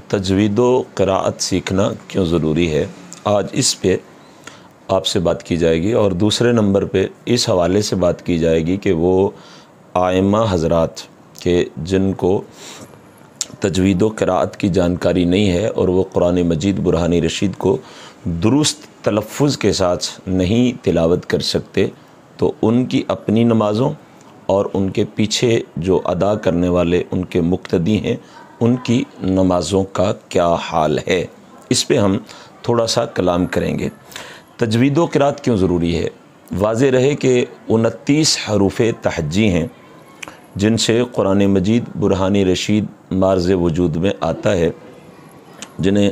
تجوید و قراءت سیکھنا کیوں ضروری ہے، آج اس پہ آپ سے بات کی جائے گی، اور دوسرے نمبر پہ اس حوالے سے بات کی جائے گی کہ وہ ائمہ حضرات کہ جن کو تجوید و قراءت کی جانکاری نہیں ہے اور وہ قرآن مجید برہان رشید کو درست تلفظ کے ساتھ نہیں تلاوت کر سکتے، تو ان کی اپنی نمازوں اور ان کے پیچھے جو ادا کرنے والے ان کے مقتدی ہیں ان کی نمازوں کا کیا حال ہے، اس پہ ہم تھوڑا سا کلام کریں گے۔ تجوید و قراءت کیوں ضروری ہے؟ واضح رہے کہ 29 حروف تہجی ہیں جن سے قرآن مجید برہان رشید مارز وجود میں آتا ہے، جنہیں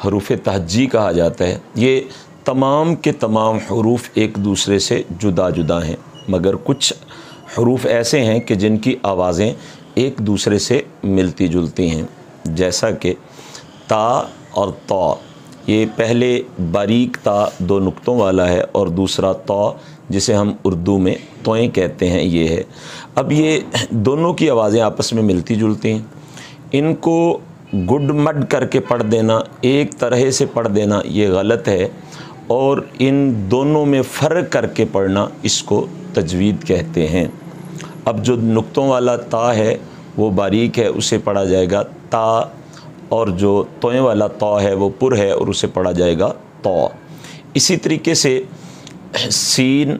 حروف تہجی کہا جاتا ہے۔ یہ تمام کے تمام حروف ایک دوسرے سے جدا جدا ہیں، مگر کچھ حروف ایسے ہیں کہ جن کی آوازیں ایک دوسرے سے ملتی جلتی ہیں، جیسا کہ تا اور طا۔ یہ پہلے باریک تا 2 نقطوں والا ہے اور دوسرا طا جسے ہم اردو میں توئیں کہتے ہیں، یہ ہے۔ اب یہ دونوں کی آوازیں آپس میں ملتی جلتی ہیں، ان کو گڈ مڈ کر کے پڑھ دینا، ایک طرح سے پڑھ دینا، یہ غلط ہے، اور ان دونوں میں فرق کر کے پڑھنا اس کو تجوید کہتے ہیں۔ اب جو نقطوں والا تا ہے وہ باریک ہے، اسے پڑھا جائے گا تا، اور جو توئیں والا طا ہے وہ پر ہے اور اسے پڑھا جائے گا طا۔ اسی طریقے سے سین،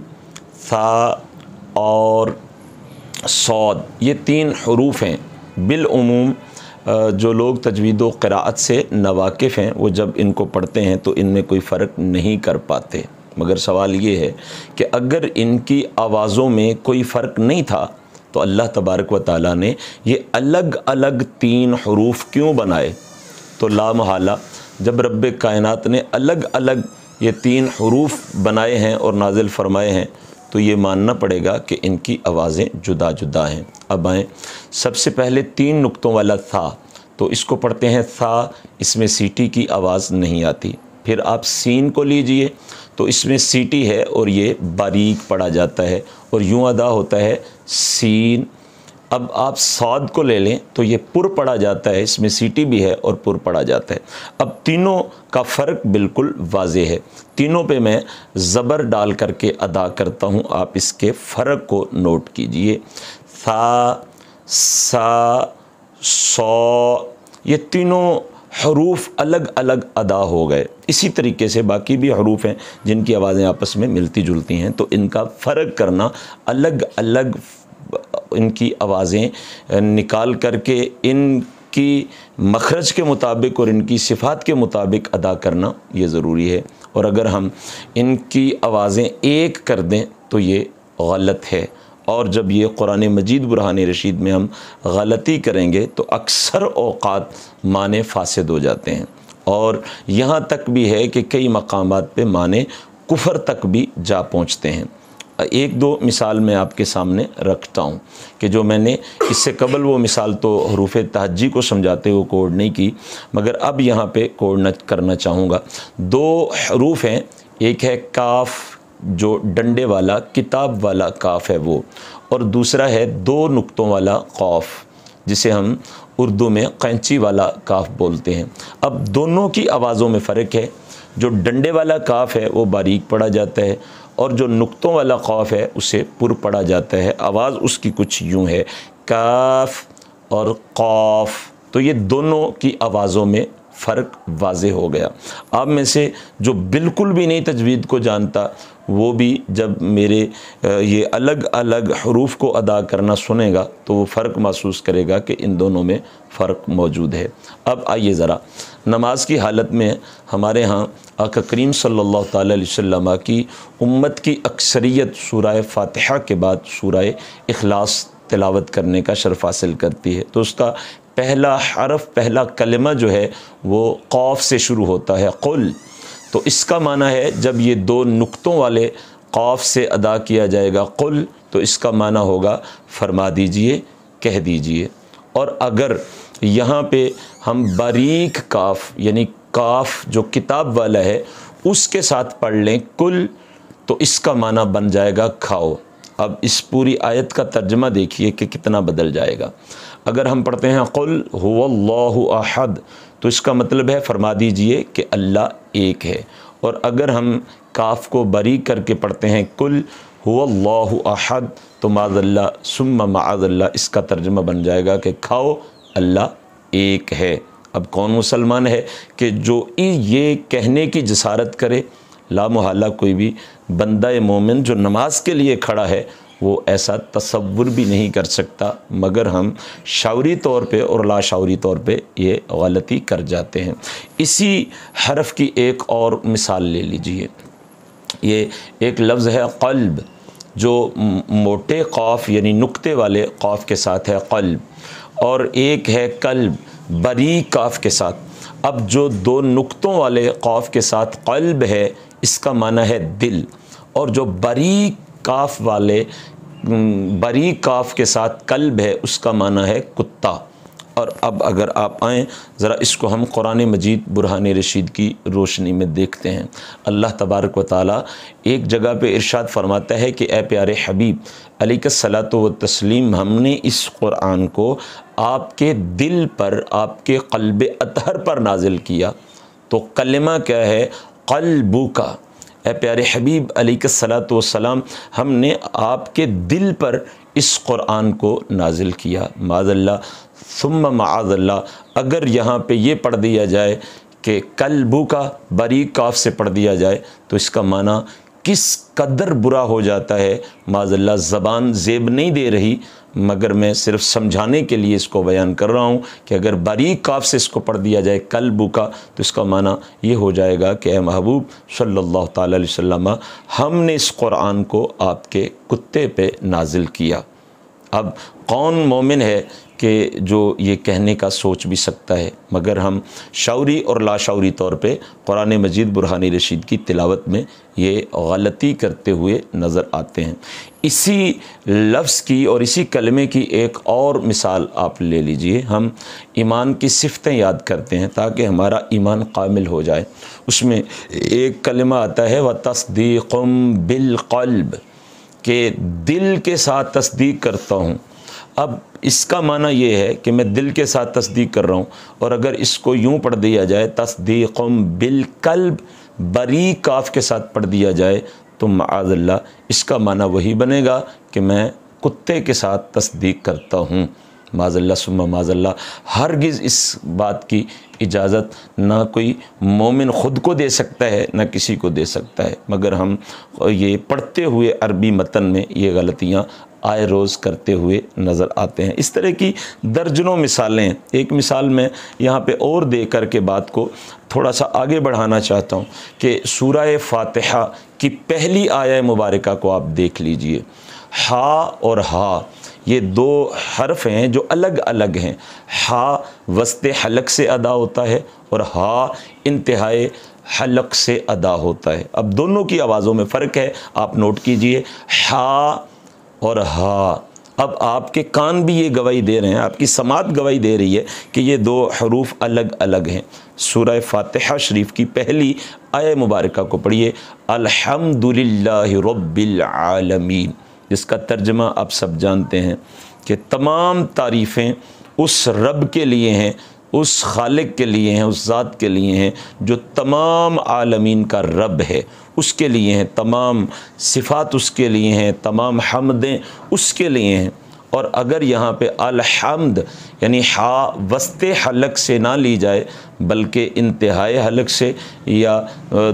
ثا اور صاد، یہ 3 حروف ہیں۔ بالعموم جو لوگ تجوید و قراءت سے ناواقف ہیں وہ جب ان کو پڑھتے ہیں تو ان میں کوئی فرق نہیں کر پاتے، مگر سوال یہ ہے کہ اگر ان کی آوازوں میں کوئی فرق نہیں تھا تو اللہ تبارک و تعالیٰ نے یہ الگ الگ 3 حروف کیوں بنائے؟ تو لا محالہ جب رب کائنات نے الگ الگ یہ 3 حروف بنائے ہیں اور نازل فرمائے ہیں تو یہ ماننا پڑے گا کہ ان کی آوازیں جدا جدا ہیں۔ اب آئیں، سب سے پہلے 3 نقطوں والا ثا، تو اس کو پڑھتے ہیں ثا، اس میں سیٹی کی آواز نہیں آتی۔ پھر آپ سین کو لیجئے تو اس میں سیٹی ہے اور یہ باریک پڑھا جاتا ہے اور یوں ادا ہوتا ہے سین۔ اب آپ صاد کو لے لیں تو یہ پر پڑھا جاتا ہے، اس میں سیٹی بھی ہے اور پر پڑھا جاتا ہے۔ اب تینوں کا فرق بالکل واضح ہے، تینوں پہ میں زبر ڈال کر کے ادا کرتا ہوں، آپ اس کے فرق کو نوٹ کیجئے۔ ثا، سا، صا، یہ تینوں حروف الگ الگ ادا ہو گئے۔ اسی طریقے سے باقی بھی حروف ہیں جن کی آوازیں آپس میں ملتی جلتی ہیں، تو ان کا فرق کرنا، الگ الگ ان کی آوازیں نکال کر کے ان کی مخرج کے مطابق اور ان کی صفات کے مطابق ادا کرنا یہ ضروری ہے، اور اگر ہم ان کی آوازیں ایک کر دیں تو یہ غلط ہے، اور جب یہ قرآن مجید برہان رشید میں ہم غلطی کریں گے تو اکثر اوقات معنی فاسد ہو جاتے ہیں، اور یہاں تک بھی ہے کہ کئی مقامات پہ معنی کفر تک بھی جا پہنچتے ہیں۔ 1-2 مثال میں آپ کے سامنے رکھتا ہوں کہ جو میں نے اس سے قبل وہ مثال تو حروف تہجی کو سمجھاتے ہوئے کوڈ نہیں کی، مگر اب یہاں پہ کوڈ کرنا چاہوں گا۔ 2 حروف ہیں، ایک ہے کاف جو ڈنڈے والا کتاب والا کاف ہے وہ، اور دوسرا ہے 2 نقطوں والا قاف جسے ہم اردو میں قینچی والا کاف بولتے ہیں۔ اب دونوں کی آوازوں میں فرق ہے، جو ڈنڈے والا کاف ہے وہ باریک پڑھا جاتا ہے اور جو نقطوں والا قاف ہے اسے پر پڑھا جاتا ہے، آواز اس کی کچھ یوں ہے، کاف اور قاف، تو یہ دونوں کی آوازوں میں فرق واضح ہو گیا۔ آپ میں سے جو بالکل بھی نہیں تجوید کو جانتا وہ بھی جب میرے یہ الگ الگ حروف کو ادا کرنا سنے گا تو وہ فرق محسوس کرے گا کہ ان دونوں میں فرق موجود ہے۔ اب آئیے ذرا نماز کی حالت میں ہمارے ہاں آقا کریم صلی اللہ تعالی علیہ وسلم کی امت کی اکثریت سورہ فاتحہ کے بعد سورہ اخلاص تلاوت کرنے کا شرف حاصل کرتی ہے، تو اس کا پہلا حرف، پہلا کلمہ جو ہے وہ قاف سے شروع ہوتا ہے، قل، تو اس کا معنی ہے جب یہ 2 نقطوں والے قاف سے ادا کیا جائے گا قل، تو اس کا معنی ہوگا فرما دیجئے، کہہ دیجئے۔ اور اگر یہاں پہ ہم باریک کاف یعنی کاف جو کتاب والا ہے اس کے ساتھ پڑھ لیں کل، تو اس کا معنی بن جائے گا کھاؤ۔ اب اس پوری آیت کا ترجمہ دیکھیے کہ کتنا بدل جائے گا۔ اگر ہم پڑھتے ہیں قل هو اللہ احد، تو اس کا مطلب ہے فرما دیجئے کہ اللہ ایک ہے۔ اور اگر ہم کاف کو بری کر کے پڑھتے ہیں کل هو اللہ احد تو معاذ اللہ ثم معاذ اللہ اس کا ترجمہ بن جائے گا کہ کھاؤ اللہ ایک ہے۔ اب کون مسلمان ہے کہ جو یہ کہنے کی جسارت کرے؟ لا محالہ کوئی بھی بندہ مومن جو نماز کے لیے کھڑا ہے وہ ایسا تصور بھی نہیں کر سکتا، مگر ہم شعوری طور پہ اور لا شعوری طور پہ یہ غلطی کر جاتے ہیں۔ اسی حرف کی ایک اور مثال لے لیجئے، یہ ایک لفظ ہے قلب، جو موٹے قاف یعنی نقطے والے قاف کے ساتھ ہے قلب، اور ایک ہے قلب باریک کاف کے ساتھ۔ اب جو دو نقطوں والے قاف کے ساتھ قلب ہے اس کا معنی ہے دل، اور جو باریک کاف والے باریک کاف کے ساتھ قلب ہے اس کا معنی ہے کتا۔ اور اب اگر آپ آئیں ذرا اس کو ہم قرآن مجید برہان رشید کی روشنی میں دیکھتے ہیں۔ اللہ تبارک و تعالیٰ ایک جگہ پہ ارشاد فرماتا ہے کہ اے پیارے حبیب علیہ الصلاۃ والتسلیم، ہم نے اس قرآن کو آپ کے دل پر، آپ کے قلب اطہر پر نازل کیا۔ تو کلمہ کیا ہے؟ قلبو کا۔ اے پیارے حبیب علیہ الصلاۃ والسلام، ہم نے آپ کے دل پر اس قرآن کو نازل کیا۔ معاذ اللہ ثم معاذ اللہ، اگر یہاں پہ یہ پڑھ دیا جائے کہ قلبو کا باریک کاف سے پڑھ دیا جائے تو اس کا معنی کس قدر برا ہو جاتا ہے۔ معاذ اللہ زبان زیب نہیں دے رہی، مگر میں صرف سمجھانے کے لیے اس کو بیان کر رہا ہوں کہ اگر باریک کاف سے اس کو پڑھ دیا جائے قلبو کا تو اس کا معنی یہ ہو جائے گا کہ اے محبوب صلی اللہ تعالی علیہ وسلم، ہم نے اس قرآن کو آپ کے کتے پہ نازل کیا۔ اب کون مومن ہے کہ جو یہ کہنے کا سوچ بھی سکتا ہے؟ مگر ہم شعوری اور لا شعوری طور پہ قرآن مجید برہان رشید کی تلاوت میں یہ غلطی کرتے ہوئے نظر آتے ہیں۔ اسی لفظ کی اور اسی کلمے کی ایک اور مثال آپ لے لیجئے۔ ہم ایمان کی صفتیں یاد کرتے ہیں تاکہ ہمارا ایمان کامل ہو جائے۔ اس میں ایک کلمہ آتا ہے وَتَصْدِيقٌ بِالْقَلْبِ، کہ دل کے ساتھ تصدیق کرتا ہوں۔ اب اس کا معنی یہ ہے کہ میں دل کے ساتھ تصدیق کر رہا ہوں، اور اگر اس کو یوں پڑھ دیا جائے تصدیقٌ بالقلب باریک کاف کے ساتھ پڑھ دیا جائے تو معاذ اللہ اس کا معنی وہی بنے گا کہ میں کتے کے ساتھ تصدیق کرتا ہوں۔ معاذ اللہ ثم معاذ اللہ، ہرگز اس بات کی اجازت نہ کوئی مومن خود کو دے سکتا ہے نہ کسی کو دے سکتا ہے، مگر ہم یہ پڑھتے ہوئے عربی متن میں یہ غلطیاں آئے روز کرتے ہوئے نظر آتے ہیں۔ اس طرح کی درجنوں مثالیں۔ ایک مثال میں یہاں پہ اور دے کر کے بات کو تھوڑا سا آگے بڑھانا چاہتا ہوں کہ سورہ فاتحہ کی پہلی آیہ مبارکہ کو آپ دیکھ لیجئے۔ ہا اور ہا یہ دو حرف ہیں جو الگ الگ ہیں۔ ہا وسط حلق سے ادا ہوتا ہے اور ہا انتہائے حلق سے ادا ہوتا ہے۔ اب دونوں کی آوازوں میں فرق ہے، آپ نوٹ کیجئے، ہا اور ہا۔ اب آپ کے کان بھی یہ گواہی دے رہے ہیں، آپ کی سماعت گواہی دے رہی ہے کہ یہ دو حروف الگ الگ ہیں۔ سورہ فاتحہ شریف کی پہلی آیہ مبارکہ کو پڑھیے، الحمدللہ رب العالمین، جس کا ترجمہ آپ سب جانتے ہیں کہ تمام تعریفیں اس رب کے لیے ہیں، اس خالق کے لیے ہیں، اس ذات کے لیے ہیں جو تمام عالمین کا رب ہے، اس کے لیے ہیں، تمام صفات اس کے لیے ہیں، تمام حمدیں اس کے لیے ہیں۔ اور اگر یہاں پہ الحمد یعنی ہا وسط حلق سے نہ لی جائے بلکہ انتہائی حلق سے یا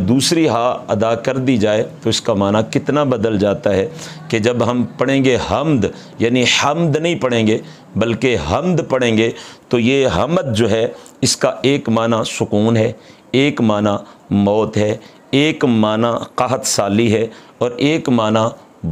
دوسری ہا ادا کر دی جائے تو اس کا معنی کتنا بدل جاتا ہے کہ جب ہم پڑھیں گے حمد یعنی حمد نہیں پڑھیں گے بلکہ حمد پڑھیں گے تو یہ حمد جو ہے اس کا ایک معنی سکون ہے، ایک معنی موت ہے، ایک معنی قحط سالی ہے، اور ایک معنی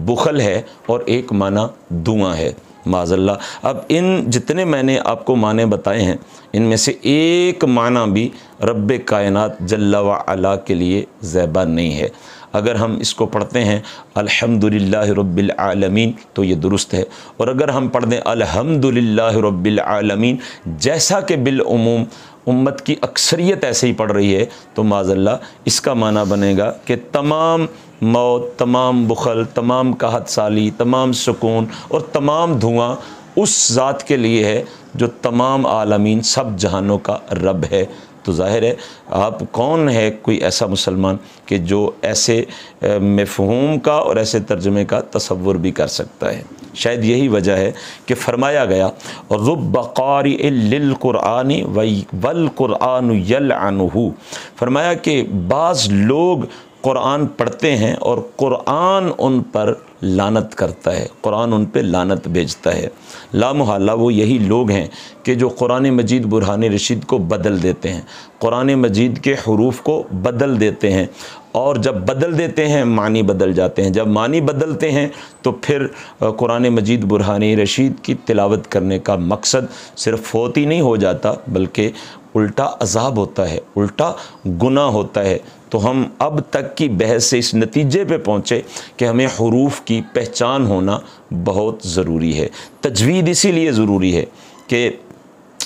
بخل ہے، اور ایک معنی دعا ہے۔ معاذ اللہ، اب ان جتنے میں نے آپ کو معنی بتائے ہیں ان میں سے ایک معنی بھی رب کائنات جل وعلا کے لیے زیبا نہیں ہے۔ اگر ہم اس کو پڑھتے ہیں الحمدللہ رب العالمین تو یہ درست ہے، اور اگر ہم پڑھ دیں الحمدللہ رب العالمین جیسا کہ بالعموم امت کی اکثریت ایسے ہی پڑھ رہی ہے تو معاذ اللہ اس کا معنی بنے گا کہ تمام موت، تمام بخل، تمام قحط سالی، تمام سکون اور تمام دھواں اس ذات کے لیے ہے جو تمام عالمین سب جہانوں کا رب ہے۔ تو ظاہر ہے آپ کون ہے کوئی ایسا مسلمان کہ جو ایسے مفہوم کا اور ایسے ترجمے کا تصور بھی کر سکتا ہے۔ شاید یہی وجہ ہے کہ فرمایا گیا رب قارئ للقرآن والقرآن یلعنہ، فرمایا کہ بعض لوگ قرآن پڑھتے ہیں اور قرآن ان پر لعنت کرتا ہے، قرآن ان پہ لعنت بھیجتا ہے۔ لا محالہ وہ یہی لوگ ہیں کہ جو قرآن مجید برہان رشید کو بدل دیتے ہیں، قرآن مجید کے حروف کو بدل دیتے ہیں، اور جب بدل دیتے ہیں معنی بدل جاتے ہیں، جب معنی بدلتے ہیں تو پھر قرآن مجید برہان رشید کی تلاوت کرنے کا مقصد صرف فوت ہی نہیں ہو جاتا بلکہ الٹا عذاب ہوتا ہے، الٹا گناہ ہوتا ہے۔ تو ہم اب تک کی بحث سے اس نتیجے پہ پہنچے کہ ہمیں حروف کی پہچان ہونا بہت ضروری ہے۔ تجوید اسی لیے ضروری ہے کہ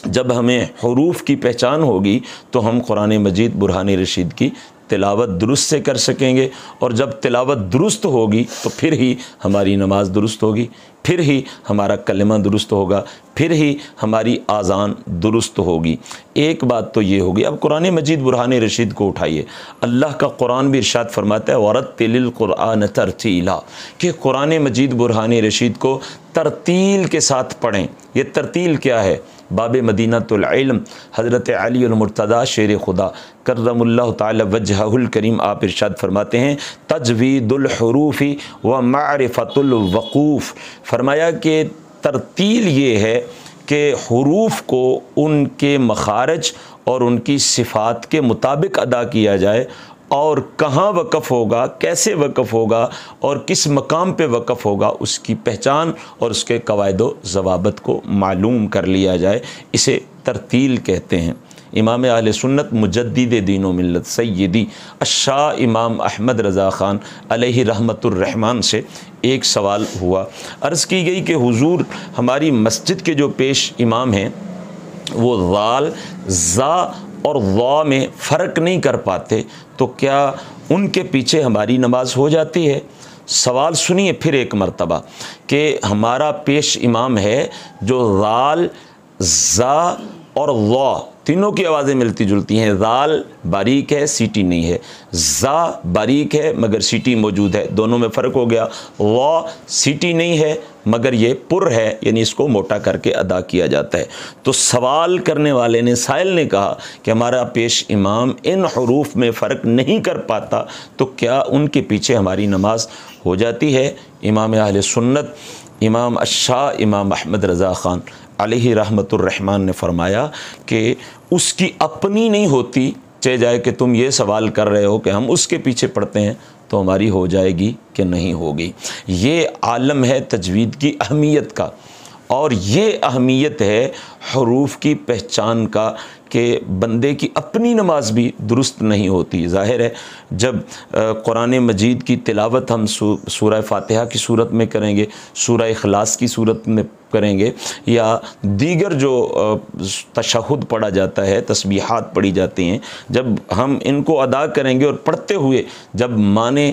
جب ہمیں حروف کی پہچان ہوگی تو ہم قرآن مجید برہان رشید کی تلاوت درست سے کر سکیں گے، اور جب تلاوت درست ہوگی تو پھر ہی ہماری نماز درست ہوگی، پھر ہی ہمارا کلمہ درست ہوگا، پھر ہی ہماری آذان درست ہوگی۔ ایک بات تو یہ ہوگی۔ اب قرآن مجید برہان رشید کو اٹھائیے، اللہ کا قرآن بھی ارشاد فرماتا ہے وَرَتِّلِ الْقُرْآنَ تَرْتِیلًا، کہ قرآن مجید برہان رشید کو ترتیل کے ساتھ پڑھیں۔ یہ ترتیل کیا ہے؟ باب مدینۃ العلم حضرت علی المرتضیٰ شیر خدا کرم اللہ تعالی وجہہ الکریم آپ ارشاد فرماتے ہیں تجوید الحروف و معرفت الوقوف، فرمایا کہ ترتیل یہ ہے کہ حروف کو ان کے مخارج اور ان کی صفات کے مطابق ادا کیا جائے، اور کہاں وقف ہوگا، کیسے وقف ہوگا اور کس مقام پہ وقف ہوگا اس کی پہچان اور اس کے قواعد و ضوابط کو معلوم کر لیا جائے، اسے ترتیل کہتے ہیں۔ امام اہل سنت مجدد دین و ملت سیدی الشاہ امام احمد رضا خان علیہ رحمت الرحمن سے ایک سوال ہوا، عرض کی گئی کہ حضور ہماری مسجد کے جو پیش امام ہیں وہ ذال، زا اور وا میں فرق نہیں کر پاتے، تو کیا ان کے پیچھے ہماری نماز ہو جاتی ہے؟ سوال سنیے پھر ایک مرتبہ کہ ہمارا پیش امام ہے جو ذال، زا اور وا تینوں کی آوازیں ملتی جلتی ہیں، ذال باریک ہے سیٹی نہیں ہے، زا باریک ہے مگر سیٹی موجود ہے، دونوں میں فرق ہو گیا، وا سیٹی نہیں ہے مگر یہ پر ہے، یعنی اس کو موٹا کر کے ادا کیا جاتا ہے۔ تو سوال کرنے والے نے، سائل نے کہا کہ ہمارا پیش امام ان حروف میں فرق نہیں کر پاتا تو کیا ان کے پیچھے ہماری نماز ہو جاتی ہے؟ امام اہل سنت امام الشاہ امام احمد رضا خان علیہ رحمت الرحمن نے فرمایا کہ اس کی اپنی نہیں ہوتی، چاہے جائے کہ تم یہ سوال کر رہے ہو کہ ہم اس کے پیچھے پڑھتے ہیں تو ہماری ہو جائے گی کہ نہیں ہوگی۔ یہ عالم ہے تجوید کی اہمیت کا، اور یہ اہمیت ہے حروف کی پہچان کا کہ بندے کی اپنی نماز بھی درست نہیں ہوتی۔ ظاہر ہے جب قرآن مجید کی تلاوت ہم سورہ فاتحہ کی صورت میں کریں گے، سورہ اخلاص کی صورت میں کریں گے، یا دیگر جو تشہد پڑھا جاتا ہے، تسبیحات پڑھی جاتی ہیں، جب ہم ان کو ادا کریں گے اور پڑھتے ہوئے جب معنی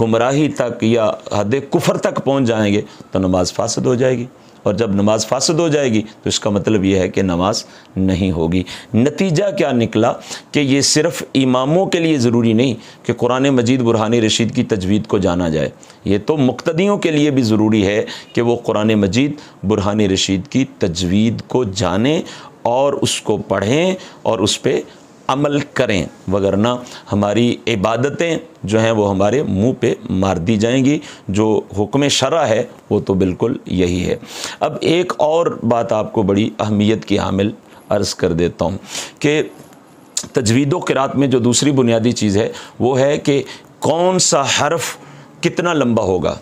گمراہی تک یا حد کفر تک پہنچ جائیں گے تو نماز فاسد ہو جائے گی، اور جب نماز فاسد ہو جائے گی تو اس کا مطلب یہ ہے کہ نماز نہیں ہوگی۔ نتیجہ کیا نکلا کہ یہ صرف اماموں کے لیے ضروری نہیں کہ قرآن مجید برہان رشید کی تجوید کو جانا جائے، یہ تو مقتدیوں کے لیے بھی ضروری ہے کہ وہ قرآن مجید برہان رشید کی تجوید کو جانیں اور اس کو پڑھیں اور اس پہ عمل کریں، وگرنہ ہماری عبادتیں جو ہیں وہ ہمارے منہ پہ مار دی جائیں گی۔ جو حکم شرع ہے وہ تو بالکل یہی ہے۔ اب ایک اور بات آپ کو بڑی اہمیت کی حامل عرض کر دیتا ہوں کہ تجوید و قرات میں جو دوسری بنیادی چیز ہے وہ ہے کہ کون سا حرف کتنا لمبا ہوگا،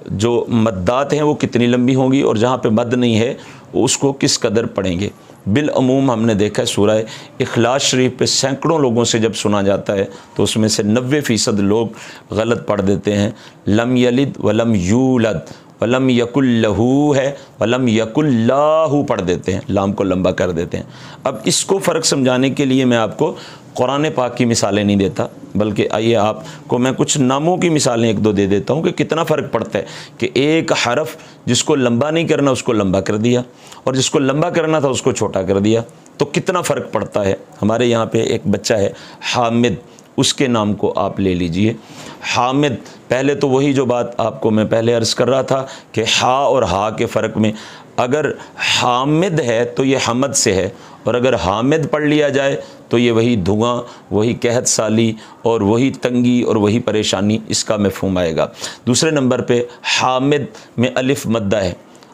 جو مدات ہیں وہ کتنی لمبی ہوں گی، اور جہاں پہ مد نہیں ہے اس کو کس قدر پڑھیں گے۔ بالعموم ہم نے دیکھا ہے سورہ اخلاص شریف پہ سینکڑوں لوگوں سے جب سنا جاتا ہے تو اس میں سے 90% لوگ غلط پڑھ دیتے ہیں۔ لم یلد ولم یولد ولم یکن لہو ہے ولم یکن لاہو پڑھ دیتے ہیں، لام کو لمبا کر دیتے ہیں۔ اب اس کو فرق سمجھانے کے لیے میں آپ کو قرآن پاک کی مثالیں نہیں دیتا بلکہ آئیے آپ کو میں کچھ ناموں کی مثالیں ایک دو دے دیتا ہوں کہ کتنا فرق پڑتا ہے کہ ایک حرف جس کو لمبا نہیں کرنا اس کو لمبا کر دیا، اور جس کو لمبا کرنا تھا اس کو چھوٹا کر دیا، تو کتنا فرق پڑتا ہے۔ ہمارے یہاں پہ ایک بچہ ہے حامد، اس کے نام کو آپ لے لیجئے حامد۔ پہلے تو وہی جو بات آپ کو میں پہلے عرض کر رہا تھا کہ ہا اور ہا کے فرق میں، اگر حامد ہے تو یہ حمد سے ہے، اور اگر حامد پڑھ لیا جائے تو یہ وہی دھواں، وہی قحط سالی اور وہی تنگی اور وہی پریشانی، اس کا مفہوم آئے گا۔ دوسرے نمبر پہ حامد میں الف مدہ ہے،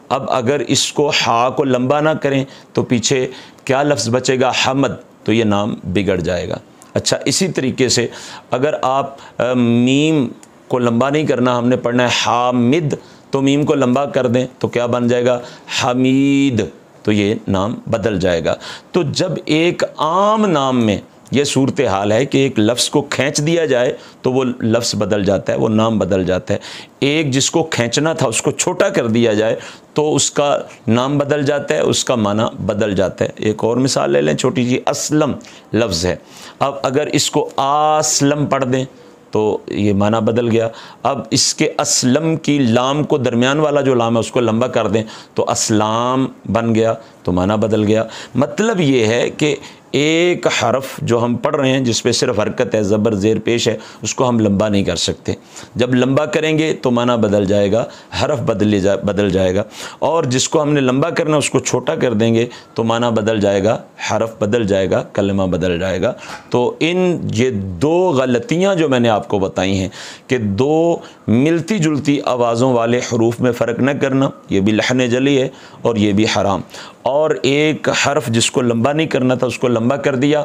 اب اگر اس کو ہا کو لمبا نہ کریں تو پیچھے کیا لفظ بچے گا؟ حمد، تو یہ نام بگڑ جائے گا۔ اچھا، اسی طریقے سے اگر آپ میم کو لمبا نہیں کرنا، ہم نے پڑھنا ہے حامد، تو میم کو لمبا کر دیں تو کیا بن جائے گا؟ حمید، تو یہ نام بدل جائے گا۔ تو جب ایک عام نام میں یہ صورتحال ہے کہ ایک لفظ کو کھینچ دیا جائے تو وہ لفظ بدل جاتا ہے، وہ نام بدل جاتا ہے۔ ایک جس کو کھینچنا تھا اس کو چھوٹا کر دیا جائے تو اس کا نام بدل جاتا ہے، اس کا معنی بدل جاتا ہے۔ ایک اور مثال لے لیں چھوٹی جی، اسلم لفظ ہے، اب اگر اس کو آسلم پڑھ دیں تو یہ معنی بدل گیا۔ اب اس کے اسلم کی لام کو، درمیان والا جو لام ہے اس کو لمبا کر دیں تو اسلام بن گیا، تو معنی بدل گیا۔ مطلب یہ ہے کہ ایک حرف جو ہم پڑھ رہے ہیں جس پہ صرف حرکت ہے، زبر زیر پیش ہے، اس کو ہم لمبا نہیں کر سکتے۔ جب لمبا کریں گے تو معنی بدل جائے گا، حرف بدل جائے گا، اور جس کو ہم نے لمبا کرنا اس کو چھوٹا کر دیں گے تو معنی بدل جائے گا، حرف بدل جائے گا، کلمہ بدل جائے گا۔ تو یہ دو غلطیاں جو میں نے آپ کو بتائی ہیں کہ دو ملتی جلتی آوازوں والے حروف میں فرق نہ کرنا، یہ بھی لحن جلی ہے اور یہ بھی حرام، اور ایک حرف جس کو لمبا نہیں کرنا تھا اس کو لمبا کر دیا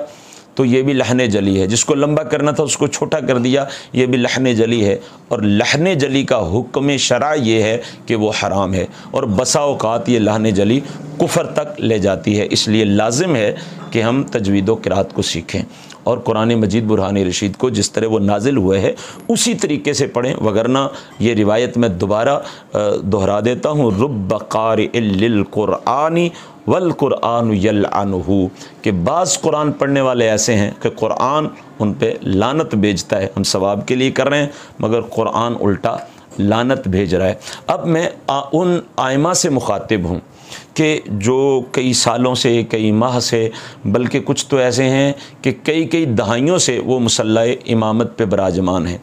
تو یہ بھی لحن جلی ہے، جس کو لمبا کرنا تھا اس کو چھوٹا کر دیا، یہ بھی لحن جلی ہے، اور لحن جلی کا حکم شرع یہ ہے کہ وہ حرام ہے، اور بسا اوقات یہ لحن جلی کفر تک لے جاتی ہے۔ اس لیے لازم ہے کہ ہم تجوید و قرات کو سیکھیں اور قرآن مجید برہان رشید کو جس طرح وہ نازل ہوئے ہے اسی طریقے سے پڑھیں، وگرنہ یہ روایت میں دوبارہ دہرا دیتا ہوں، رب قارئ للقرآن والقرآن یلعنہ، کہ بعض قرآن پڑھنے والے ایسے ہیں کہ قرآن ان پہ لعنت بھیجتا ہے۔ ہم ثواب کے لیے کر رہے ہیں مگر قرآن الٹا لعنت بھیج رہا ہے۔ اب میں ان آئمہ سے مخاطب ہوں کہ جو کئی سالوں سے، کئی ماہ سے، بلکہ کچھ تو ایسے ہیں کہ کئی دہائیوں سے وہ مصلی امامت پہ براجمان ہیں،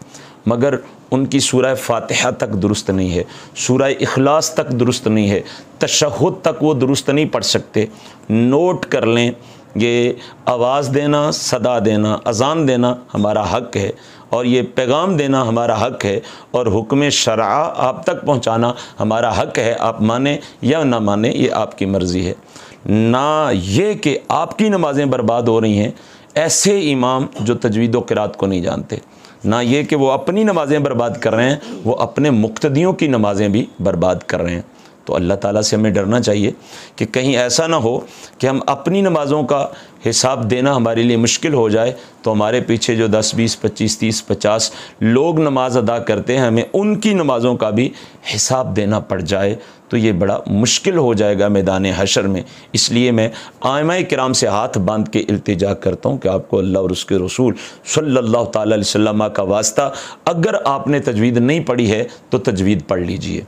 مگر ان کی سورہ فاتحہ تک درست نہیں ہے، سورہ اخلاص تک درست نہیں ہے، تشہد تک وہ درست نہیں پڑھ سکتے۔ نوٹ کر لیں، یہ آواز دینا، صدا دینا، اذان دینا ہمارا حق ہے، اور یہ پیغام دینا ہمارا حق ہے، اور حکم شرع آپ تک پہنچانا ہمارا حق ہے۔ آپ مانیں یا نہ مانیں یہ آپ کی مرضی ہے۔ نہ یہ کہ آپ کی نمازیں برباد ہو رہی ہیں، ایسے امام جو تجوید و قرات کو نہیں جانتے، نہ یہ کہ وہ اپنی نمازیں برباد کر رہے ہیں، وہ اپنے مقتدیوں کی نمازیں بھی برباد کر رہے ہیں۔ تو اللہ تعالیٰ سے ہمیں ڈرنا چاہیے کہ کہیں ایسا نہ ہو کہ ہم اپنی نمازوں کا حساب دینا ہمارے لیے مشکل ہو جائے تو ہمارے پیچھے جو 10 20 25 30 50 لوگ نماز ادا کرتے ہیں ہمیں ان کی نمازوں کا بھی حساب دینا پڑ جائے، تو یہ بڑا مشکل ہو جائے گا میدان حشر میں۔ اس لیے میں ائمہ کرام سے ہاتھ باندھ کے التجا کرتا ہوں کہ آپ کو اللہ اور اس کے رسول صلی اللہ تعالی علیہ وسلم کا واسطہ، اگر آپ نے تجوید نہیں پڑھی ہے تو تجوید پڑھ لیجئے۔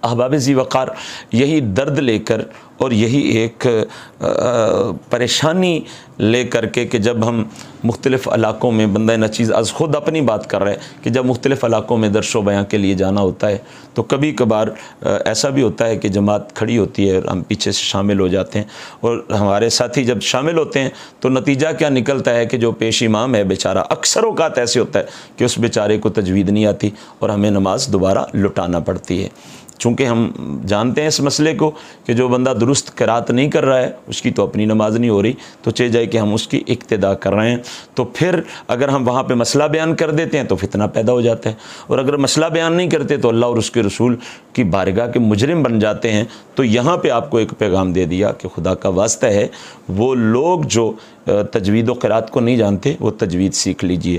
احباب ذی وقار، یہی درد لے کر اور یہی ایک پریشانی لے کر کے کہ جب ہم مختلف علاقوں میں، بندہ نچیز از خود اپنی بات کر رہے ہیں کہ جب مختلف علاقوں میں درس و بیان کے لیے جانا ہوتا ہے تو کبھی کبھار ایسا بھی ہوتا ہے کہ جماعت کھڑی ہوتی ہے اور ہم پیچھے سے شامل ہو جاتے ہیں، اور ہمارے ساتھی جب شامل ہوتے ہیں تو نتیجہ کیا نکلتا ہے کہ جو پیش امام ہے بیچارہ، اکثر اوقات ایسے ہوتا ہے کہ اس بیچارے کو تجوید نہیں آتی اور ہمیں نماز دوبارہ لٹانا پڑتی ہے۔ چونکہ ہم جانتے ہیں اس مسئلے کو کہ جو بندہ درست قرات نہیں کر رہا ہے اس کی تو اپنی نماز نہیں ہو رہی، تو چاہے جائے کہ ہم اس کی اقتدا کر رہے ہیں، تو پھر اگر ہم وہاں پہ مسئلہ بیان کر دیتے ہیں تو فتنہ پیدا ہو جاتا ہے، اور اگر مسئلہ بیان نہیں کرتے تو اللہ اور اس کے رسول کی بارگاہ کے مجرم بن جاتے ہیں۔ تو یہاں پہ آپ کو ایک پیغام دے دیا کہ خدا کا واسطہ ہے وہ لوگ جو تجوید و قرات کو نہیں جانتے وہ تجوید سیکھ لیجئے۔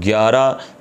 11